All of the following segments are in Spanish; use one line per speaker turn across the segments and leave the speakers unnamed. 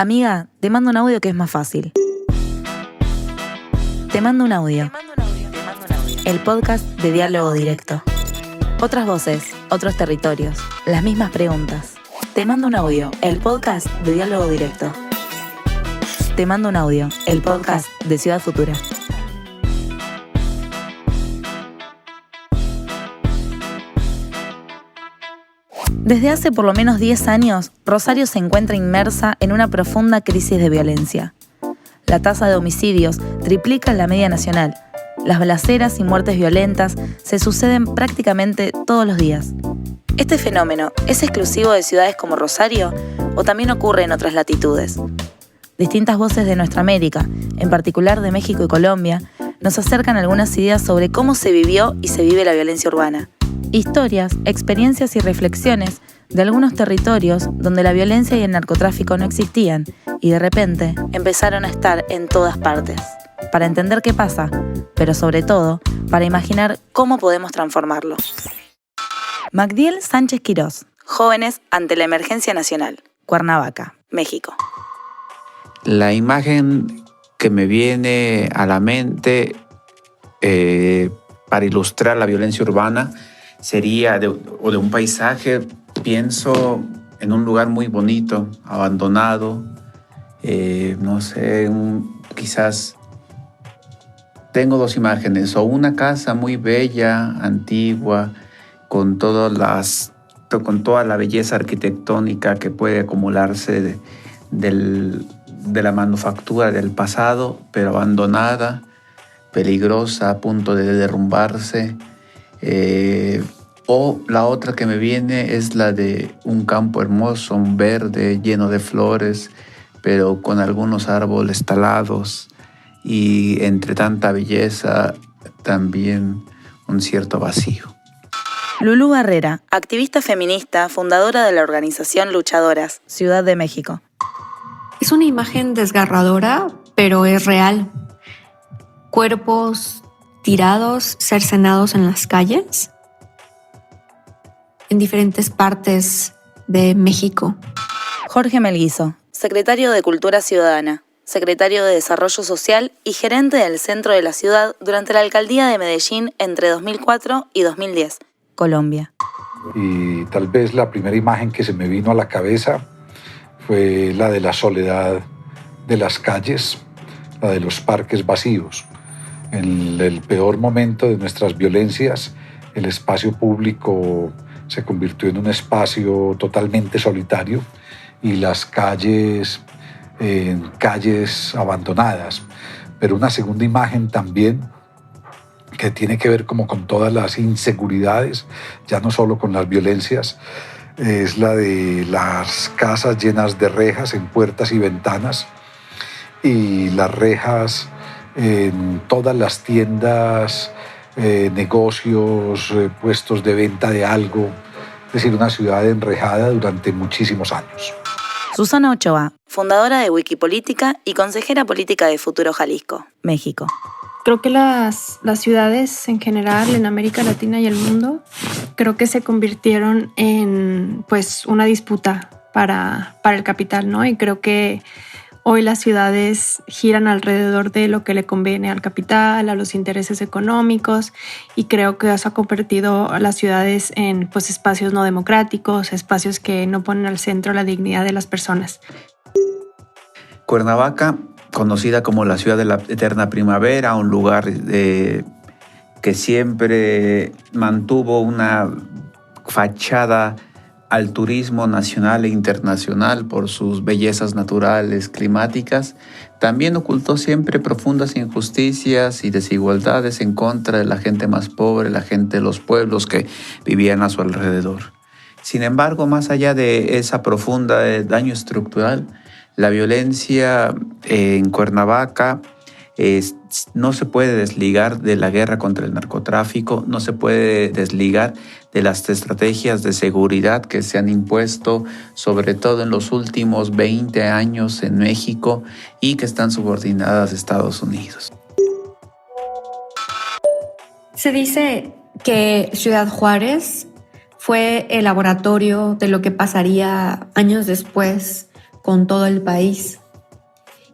Amiga, te mando un audio que es más fácil. Te mando un audio. El podcast de Diálogo Directo. Otras voces, otros territorios, las mismas preguntas. Te mando un audio, el podcast de Diálogo Directo. Te mando un audio, el podcast de Ciudad Futura. Desde hace por lo menos 10 años, Rosario se encuentra inmersa en una profunda crisis de violencia. La tasa de homicidios triplica en la media nacional. Las balaceras y muertes violentas se suceden prácticamente todos los días. ¿Este fenómeno es exclusivo de ciudades como Rosario o también ocurre en otras latitudes? Distintas voces de nuestra América, en particular de México y Colombia, nos acercan algunas ideas sobre cómo se vivió y se vive la violencia urbana. Historias, experiencias y reflexiones de algunos territorios donde la violencia y el narcotráfico no existían y de repente empezaron a estar en todas partes. Para entender qué pasa, pero sobre todo, para imaginar cómo podemos transformarlo. Magdiel Sánchez Quirós, Jóvenes ante la Emergencia Nacional, Cuernavaca, México.
La imagen que me viene a la mente para ilustrar la violencia urbana sería de un paisaje, pienso en un lugar muy bonito, abandonado, quizás tengo dos imágenes, o una casa muy bella, antigua, con toda la belleza arquitectónica que puede acumularse de la manufactura del pasado, pero abandonada, peligrosa, a punto de derrumbarse. O la otra que me viene es la de un campo hermoso, un verde lleno de flores, pero con algunos árboles talados, y entre tanta belleza también un cierto vacío.
Lulú Barrera, activista feminista, fundadora de la organización Luchadoras, Ciudad de México.
Es una imagen desgarradora, pero es real. Cuerpos tirados, cercenados en las calles, en diferentes partes de México.
Jorge Melguizo, secretario de Cultura Ciudadana, secretario de Desarrollo Social y gerente del centro de la ciudad durante la alcaldía de Medellín entre 2004 y 2010, Colombia.
Y tal vez la primera imagen que se me vino a la cabeza fue la de la soledad de las calles, la de los parques vacíos. En el peor momento de nuestras violencias, el espacio público se convirtió en un espacio totalmente solitario y las calles en calles abandonadas. Pero una segunda imagen también que tiene que ver como con todas las inseguridades, ya no solo con las violencias, es la de las casas llenas de rejas en puertas y ventanas, y las rejas en todas las tiendas, negocios, puestos de venta de algo, es decir, una ciudad enrejada durante muchísimos años.
Susana Ochoa, fundadora de Wikipolítica y consejera política de Futuro Jalisco, México.
Creo que las ciudades en general en América Latina y el mundo creo que se convirtieron en una disputa para el capital, ¿no? Y creo que hoy las ciudades giran alrededor de lo que le conviene al capital, a los intereses económicos, y creo que eso ha convertido a las ciudades en espacios no democráticos, espacios que no ponen al centro la dignidad de las personas.
Cuernavaca, conocida como la ciudad de la eterna primavera, un lugar que siempre mantuvo una fachada al turismo nacional e internacional por sus bellezas naturales, climáticas, también ocultó siempre profundas injusticias y desigualdades en contra de la gente más pobre, la gente de los pueblos que vivían a su alrededor. Sin embargo, más allá de esa profunda daño estructural, la violencia en Cuernavaca no se puede desligar de la guerra contra el narcotráfico, no se puede desligar de las estrategias de seguridad que se han impuesto, sobre todo en los últimos 20 años en México, y que están subordinadas a Estados Unidos.
Se dice que Ciudad Juárez fue el laboratorio de lo que pasaría años después con todo el país.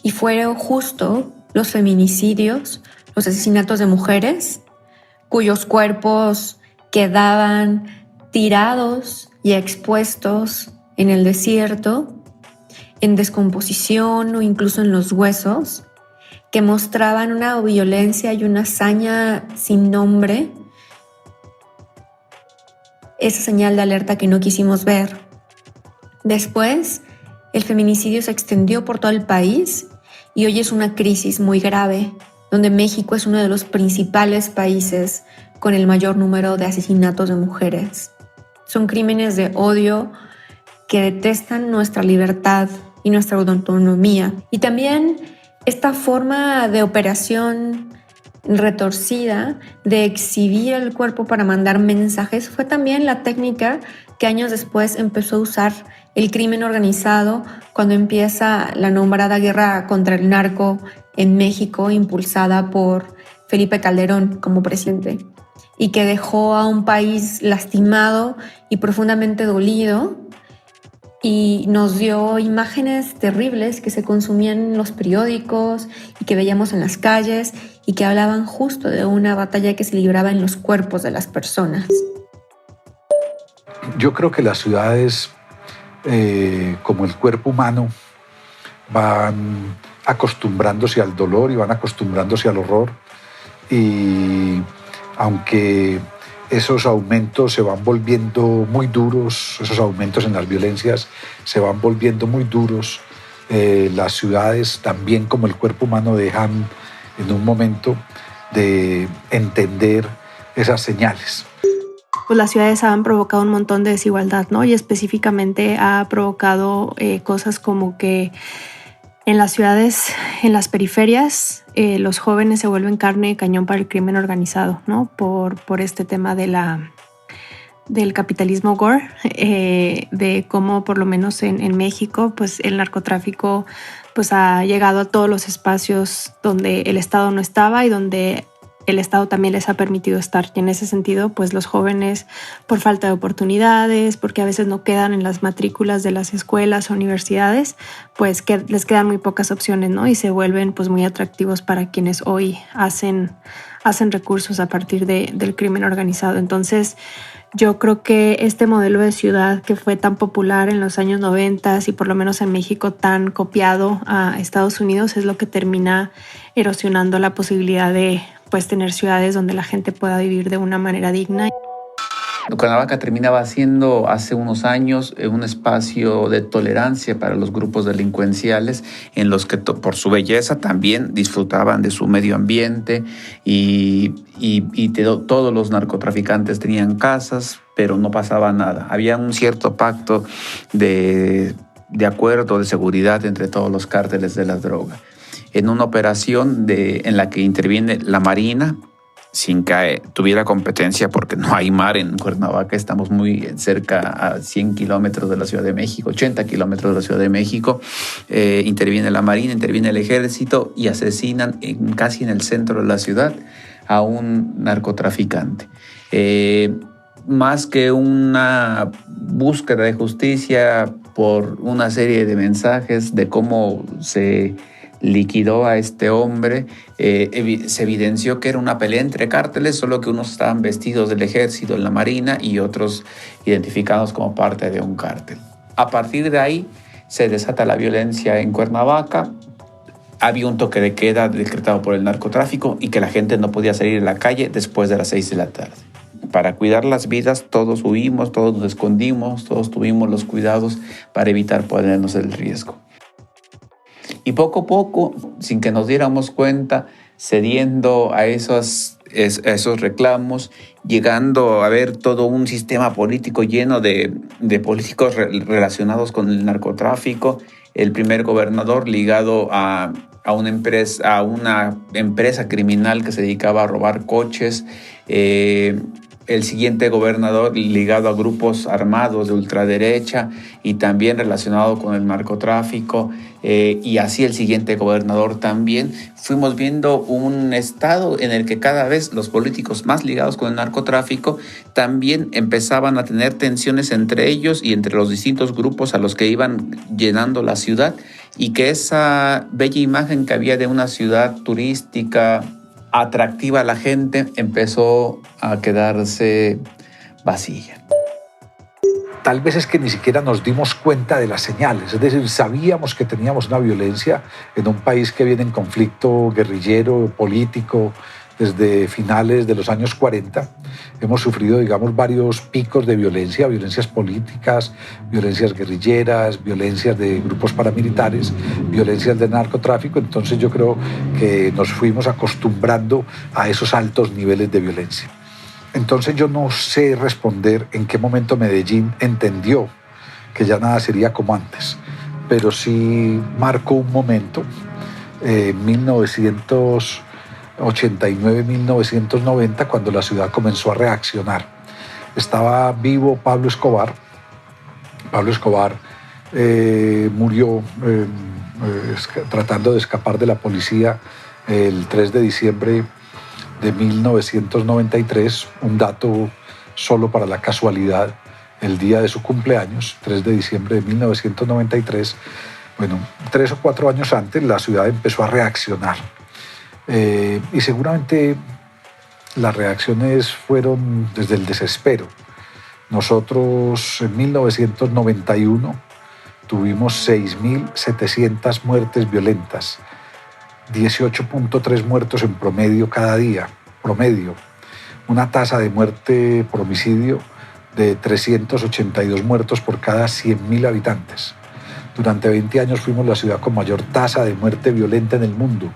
Y fueron justo los feminicidios, los asesinatos de mujeres, cuyos cuerpos quedaban tirados y expuestos en el desierto, en descomposición o incluso en los huesos, que mostraban una violencia y una hazaña sin nombre, esa señal de alerta que no quisimos ver. Después, el feminicidio se extendió por todo el país y hoy es una crisis muy grave, donde México es uno de los principales países con el mayor número de asesinatos de mujeres. Son crímenes de odio que detestan nuestra libertad y nuestra autonomía. Y también esta forma de operación retorcida de exhibir el cuerpo para mandar mensajes fue también la técnica que años después empezó a usar el crimen organizado cuando empieza la nombrada guerra contra el narco en México, impulsada por Felipe Calderón como presidente, y que dejó a un país lastimado y profundamente dolido, y nos dio imágenes terribles que se consumían en los periódicos y que veíamos en las calles y que hablaban justo de una batalla que se libraba en los cuerpos de las personas.
Yo creo que las ciudades, como el cuerpo humano, van acostumbrándose al dolor y van acostumbrándose al horror, y aunque esos aumentos se van volviendo muy duros, esos aumentos en las violencias se van volviendo muy duros, las ciudades también como el cuerpo humano dejan en un momento de entender esas señales.
Pues las ciudades han provocado un montón de desigualdad, ¿no? Y específicamente ha provocado cosas como que en las ciudades, en las periferias, los jóvenes se vuelven carne de cañón para el crimen organizado, ¿no? Por este tema del capitalismo gore, de cómo por lo menos en México, pues el narcotráfico pues ha llegado a todos los espacios donde el Estado no estaba y donde el Estado también les ha permitido estar. Y en ese sentido, pues los jóvenes, por falta de oportunidades, porque a veces no quedan en las matrículas de las escuelas o universidades, pues que les quedan muy pocas opciones, ¿no? Y se vuelven pues muy atractivos para quienes hoy hacen recursos a partir del crimen organizado. Entonces, yo creo que este modelo de ciudad que fue tan popular en los años 90 y por lo menos en México tan copiado a Estados Unidos es lo que termina erosionando la posibilidad de pues tener ciudades donde la gente pueda vivir de una manera digna.
Cuernavaca terminaba siendo hace unos años un espacio de tolerancia para los grupos delincuenciales en los que por su belleza también disfrutaban de su medio ambiente y todos los narcotraficantes tenían casas, pero no pasaba nada. Había un cierto pacto de acuerdo de seguridad entre todos los cárteles de la droga. En una operación en la que interviene la Marina, sin que tuviera competencia, porque no hay mar en Cuernavaca, estamos muy cerca a 100 kilómetros de la Ciudad de México, 80 kilómetros de la Ciudad de México, interviene la Marina, interviene el Ejército y asesinan casi en el centro de la ciudad a un narcotraficante. Más que una búsqueda de justicia por una serie de mensajes de cómo se liquidó a este hombre, se evidenció que era una pelea entre cárteles, solo que unos estaban vestidos del ejército en la marina y otros identificados como parte de un cártel. A partir de ahí se desata la violencia en Cuernavaca. Había un toque de queda decretado por el narcotráfico y que la gente no podía salir a la calle después de las 6 de la tarde. Para cuidar las vidas todos huimos, todos nos escondimos, todos tuvimos los cuidados para evitar ponernos el riesgo. Y poco a poco, sin que nos diéramos cuenta, cediendo a esos reclamos, llegando a ver todo un sistema político lleno de políticos relacionados con el narcotráfico, el primer gobernador ligado a una empresa criminal que se dedicaba a robar coches, el siguiente gobernador ligado a grupos armados de ultraderecha y también relacionado con el narcotráfico, y así el siguiente gobernador también. Fuimos viendo un estado en el que cada vez los políticos más ligados con el narcotráfico también empezaban a tener tensiones entre ellos y entre los distintos grupos a los que iban llenando la ciudad, y que esa bella imagen que había de una ciudad turística atractiva a la gente empezó a quedarse vacía.
Tal vez es que ni siquiera nos dimos cuenta de las señales, es decir, sabíamos que teníamos una violencia en un país que viene en conflicto guerrillero, político, desde finales de los años 40. Hemos sufrido, digamos, varios picos de violencia, violencias políticas, violencias guerrilleras, violencias de grupos paramilitares, violencias de narcotráfico. Entonces yo creo que nos fuimos acostumbrando a esos altos niveles de violencia. Entonces yo no sé responder en qué momento Medellín entendió que ya nada sería como antes, pero sí marcó un momento, 1989-1990, cuando la ciudad comenzó a reaccionar. Estaba vivo Pablo Escobar. Pablo Escobar murió tratando de escapar de la policía el 3 de diciembre de 1993, un dato solo para la casualidad, el día de su cumpleaños, 3 de diciembre de 1993. Bueno, 3 o 4 años antes la ciudad empezó a reaccionar. Y seguramente las reacciones fueron desde el desespero. Nosotros en 1991 tuvimos 6.700 muertes violentas, 18.3 muertos en promedio cada día, una tasa de muerte por homicidio de 382 muertos por cada 100.000 habitantes. Durante 20 años fuimos la ciudad con mayor tasa de muerte violenta en el mundo.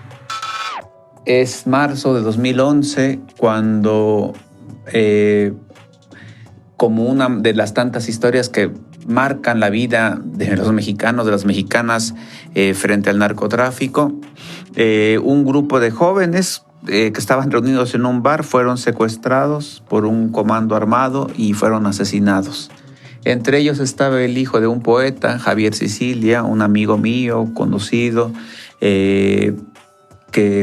Es marzo de 2011 cuando, como una de las tantas historias que marcan la vida de los mexicanos, de las mexicanas frente al narcotráfico, un grupo de jóvenes que estaban reunidos en un bar fueron secuestrados por un comando armado y fueron asesinados. Entre ellos estaba el hijo de un poeta, Javier Sicilia, un amigo mío, conocido, que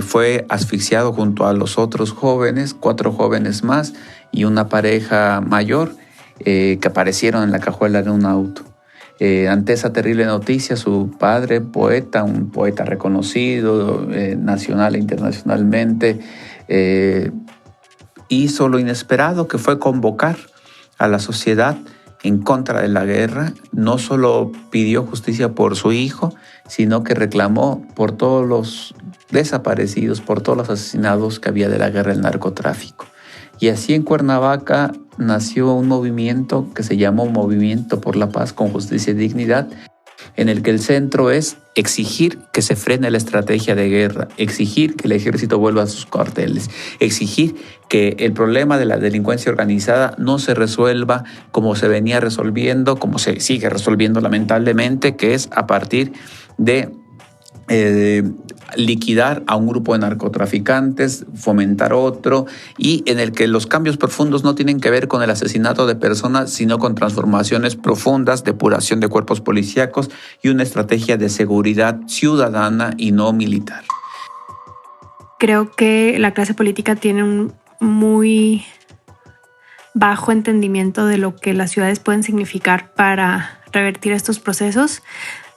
fue asfixiado junto a los otros jóvenes, 4 jóvenes más y una pareja mayor que aparecieron en la cajuela de un auto. Ante esa terrible noticia, su padre, poeta, un poeta reconocido nacional e internacionalmente, hizo lo inesperado, que fue convocar a la sociedad en contra de la guerra. No solo pidió justicia por su hijo, sino que reclamó por todos los desaparecidos, por todos los asesinados que había de la guerra del narcotráfico. Y así en Cuernavaca nació un movimiento que se llamó Movimiento por la Paz con Justicia y Dignidad, en el que el centro es exigir que se frene la estrategia de guerra, exigir que el ejército vuelva a sus cuarteles, exigir que el problema de la delincuencia organizada no se resuelva como se venía resolviendo, como se sigue resolviendo lamentablemente, que es a partir de liquidar a un grupo de narcotraficantes, fomentar otro, y en el que los cambios profundos no tienen que ver con el asesinato de personas, sino con transformaciones profundas, depuración de cuerpos policíacos y una estrategia de seguridad ciudadana y no militar.
Creo que la clase política tiene un muy bajo entendimiento de lo que las ciudades pueden significar para revertir estos procesos.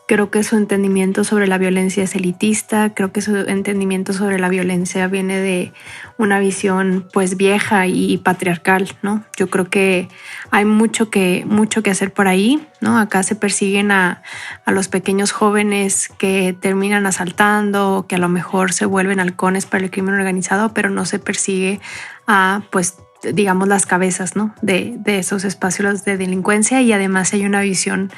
Creo que su entendimiento sobre la violencia es elitista, creo que su entendimiento sobre la violencia viene de una visión pues vieja y patriarcal, ¿no? Yo creo que hay mucho que hacer por ahí, ¿no? Acá se persiguen a los pequeños jóvenes que terminan asaltando, que a lo mejor se vuelven halcones para el crimen organizado, pero no se persigue a pues digamos las cabezas, ¿no? de esos espacios de delincuencia, y además hay una visión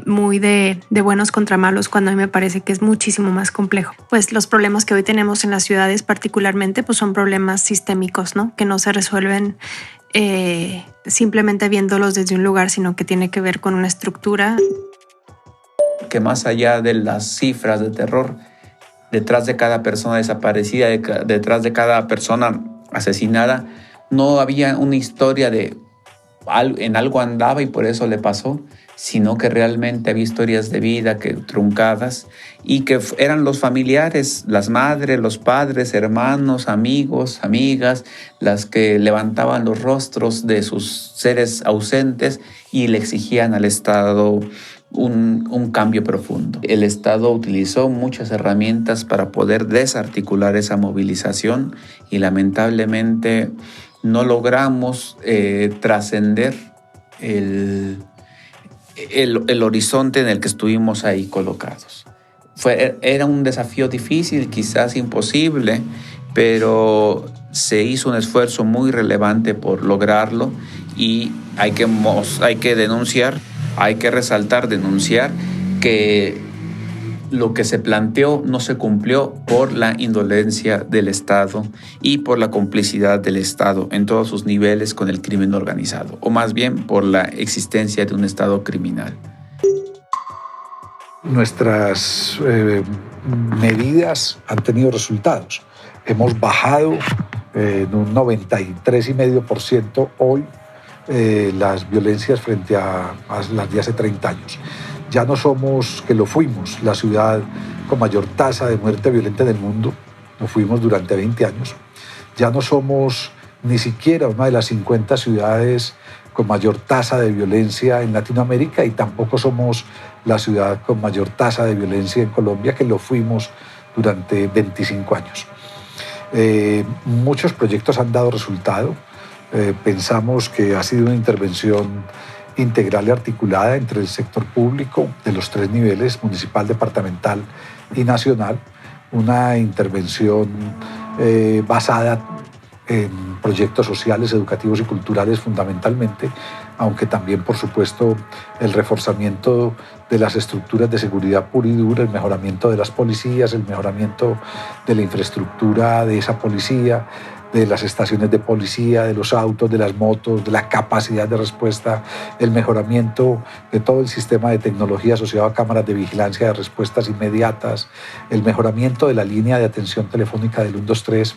muy de buenos contra malos, cuando a mí me parece que es muchísimo más complejo. Pues los problemas que hoy tenemos en las ciudades particularmente pues son problemas sistémicos, ¿no? Que no se resuelven simplemente viéndolos desde un lugar, sino que tiene que ver con una estructura.
Que más allá de las cifras de terror, detrás de cada persona desaparecida, detrás de cada persona asesinada, no había una historia de en algo andaba y por eso le pasó, sino que realmente había historias de vida truncadas y que eran los familiares, las madres, los padres, hermanos, amigos, amigas, las que levantaban los rostros de sus seres ausentes y le exigían al Estado un cambio profundo. El Estado utilizó muchas herramientas para poder desarticular esa movilización y lamentablemente no logramos trascender el horizonte en el que estuvimos ahí colocados. Era un desafío difícil, quizás imposible, pero se hizo un esfuerzo muy relevante por lograrlo y hay que denunciar, hay que denunciar que lo que se planteó no se cumplió por la indolencia del Estado y por la complicidad del Estado en todos sus niveles con el crimen organizado, o más bien por la existencia de un Estado criminal.
Nuestras medidas han tenido resultados. Hemos bajado en un 93,5% hoy las violencias frente a las de hace 30 años. Ya no somos, que lo fuimos, la ciudad con mayor tasa de muerte violenta del mundo, lo fuimos durante 20 años. Ya no somos ni siquiera una de las 50 ciudades con mayor tasa de violencia en Latinoamérica y tampoco somos la ciudad con mayor tasa de violencia en Colombia, que lo fuimos durante 25 años. Muchos proyectos han dado resultado. Pensamos que ha sido una intervención integral y articulada entre el sector público de los 3 niveles, municipal, departamental y nacional, una intervención basada en proyectos sociales, educativos y culturales fundamentalmente, aunque también, por supuesto, el reforzamiento de las estructuras de seguridad pura y dura, el mejoramiento de las policías, el mejoramiento de la infraestructura de esa policía, de las estaciones de policía, de los autos, de las motos, de la capacidad de respuesta, el mejoramiento de todo el sistema de tecnología asociado a cámaras de vigilancia de respuestas inmediatas, el mejoramiento de la línea de atención telefónica del 123,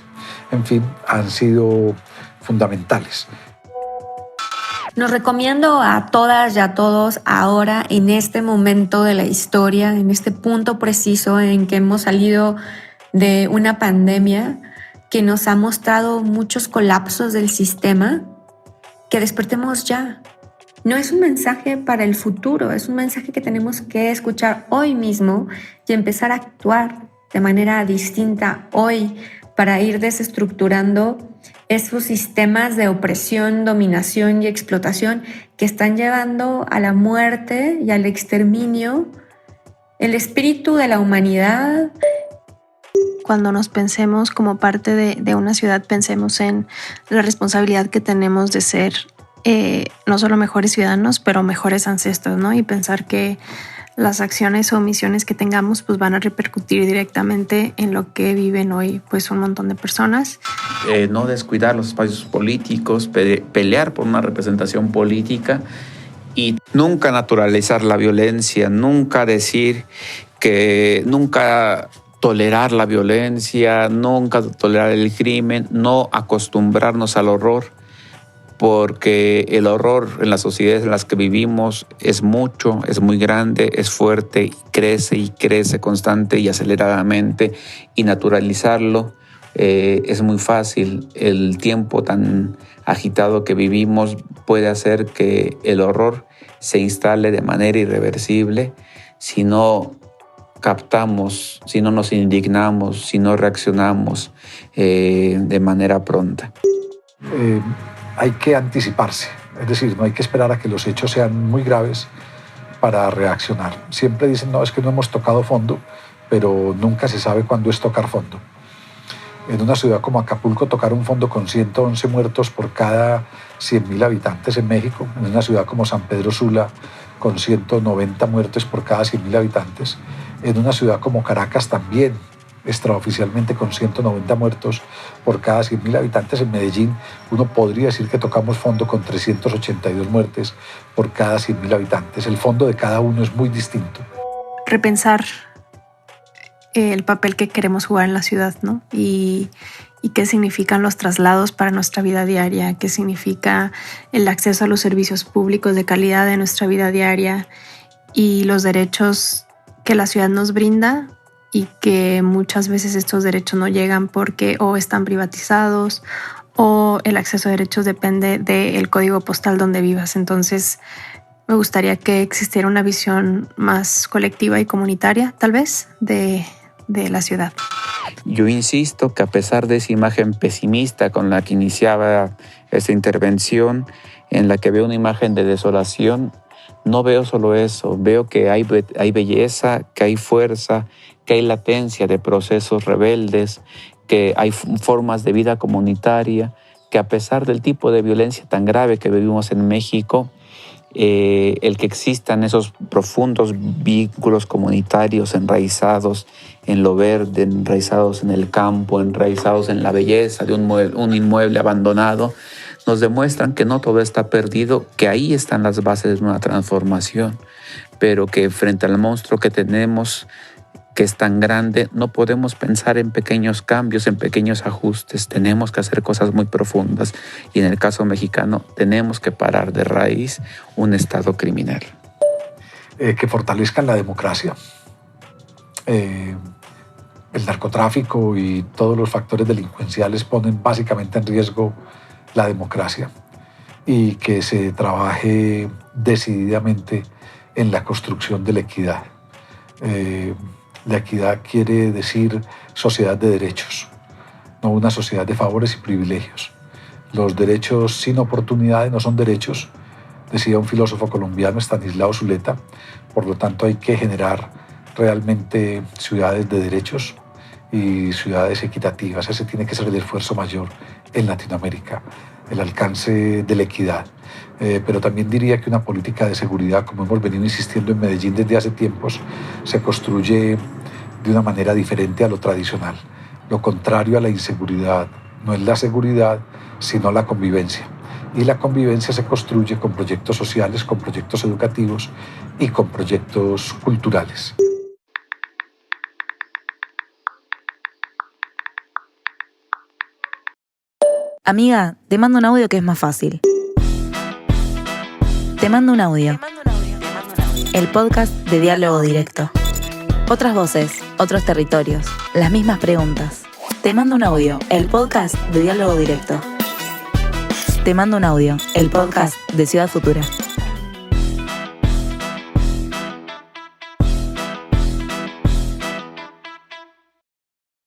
en fin, han sido fundamentales.
Nos recomiendo a todas y a todos ahora, en este momento de la historia, en este punto preciso en que hemos salido de una pandemia que nos ha mostrado muchos colapsos del sistema, que despertemos ya. No es un mensaje para el futuro, es un mensaje que tenemos que escuchar hoy mismo y empezar a actuar de manera distinta hoy para ir desestructurando esos sistemas de opresión, dominación y explotación que están llevando a la muerte y al exterminio el espíritu de la humanidad.
Cuando nos pensemos como parte de una ciudad, pensemos en la responsabilidad que tenemos de ser no solo mejores ciudadanos, pero mejores ancestros, ¿no? Y pensar que las acciones o omisiones que tengamos pues van a repercutir directamente en lo que viven hoy pues un montón de personas.
No descuidar los espacios políticos, pelear por una representación política y nunca naturalizar la violencia, nunca decir que nunca tolerar la violencia, nunca tolerar el crimen, no acostumbrarnos al horror, porque el horror en las sociedades en las que vivimos es mucho, es muy grande, es fuerte y crece constante y aceleradamente, y naturalizarlo es muy fácil. El tiempo tan agitado que vivimos puede hacer que el horror se instale de manera irreversible si no captamos, si no nos indignamos, si no reaccionamos de manera pronta.
Hay que anticiparse, es decir, no hay que esperar a que los hechos sean muy graves para reaccionar. Siempre dicen, no, es que no hemos tocado fondo, pero nunca se sabe cuándo es tocar fondo. En una ciudad como Acapulco, tocar un fondo con 111 muertos por cada 100.000 habitantes en México, en una ciudad como San Pedro Sula, con 190 muertes por cada 100.000 habitantes, en una ciudad como Caracas también, extraoficialmente con 190 muertos por cada 100.000 habitantes. En Medellín uno podría decir que tocamos fondo con 382 muertes por cada 100.000 habitantes. El fondo de cada uno es muy distinto.
Repensar el papel que queremos jugar en la ciudad, ¿no? Y y qué significan los traslados para nuestra vida diaria, qué significa el acceso a los servicios públicos de calidad de nuestra vida diaria y los derechos que la ciudad nos brinda y que muchas veces estos derechos no llegan porque o están privatizados o el acceso a derechos depende del código postal donde vivas. Entonces, me gustaría que existiera una visión más colectiva y comunitaria, tal vez, de la ciudad.
Yo insisto que a pesar de esa imagen pesimista con la que iniciaba esta intervención, en la que veo una imagen de desolación, no veo solo eso, veo que hay belleza, que hay fuerza, que hay latencia de procesos rebeldes, que hay formas de vida comunitaria, que a pesar del tipo de violencia tan grave que vivimos en México, el que existan esos profundos vínculos comunitarios enraizados en lo verde, enraizados en el campo, enraizados en la belleza de un inmueble abandonado, nos demuestran que no todo está perdido, que ahí están las bases de una transformación, pero que frente al monstruo que tenemos, que es tan grande, no podemos pensar en pequeños cambios, en pequeños ajustes. Tenemos que hacer cosas muy profundas y en el caso mexicano tenemos que parar de raíz un Estado criminal.
Que fortalezcan la democracia. El narcotráfico y todos los factores delincuenciales ponen básicamente en riesgo la democracia y que se trabaje decididamente en la construcción de la equidad. La equidad quiere decir sociedad de derechos, no una sociedad de favores y privilegios. Los derechos sin oportunidades no son derechos, decía un filósofo colombiano, Estanislao Zuleta. Por lo tanto, hay que generar realmente ciudades de derechos y ciudades equitativas. Ese tiene que ser el esfuerzo mayor en Latinoamérica, el alcance de la equidad. Pero también diría que una política de seguridad, como hemos venido insistiendo en Medellín desde hace tiempos, se construye de una manera diferente a lo tradicional. Lo contrario a la inseguridad no es la seguridad, sino la convivencia. Y la convivencia se construye con proyectos sociales, con proyectos educativos y con proyectos culturales.
Amiga, te mando un audio que es más fácil. Te mando un audio. El podcast de Diálogo Directo. Otras voces, otros territorios, las mismas preguntas. Te mando un audio, el podcast de Diálogo Directo. Te mando un audio, el podcast de Ciudad Futura.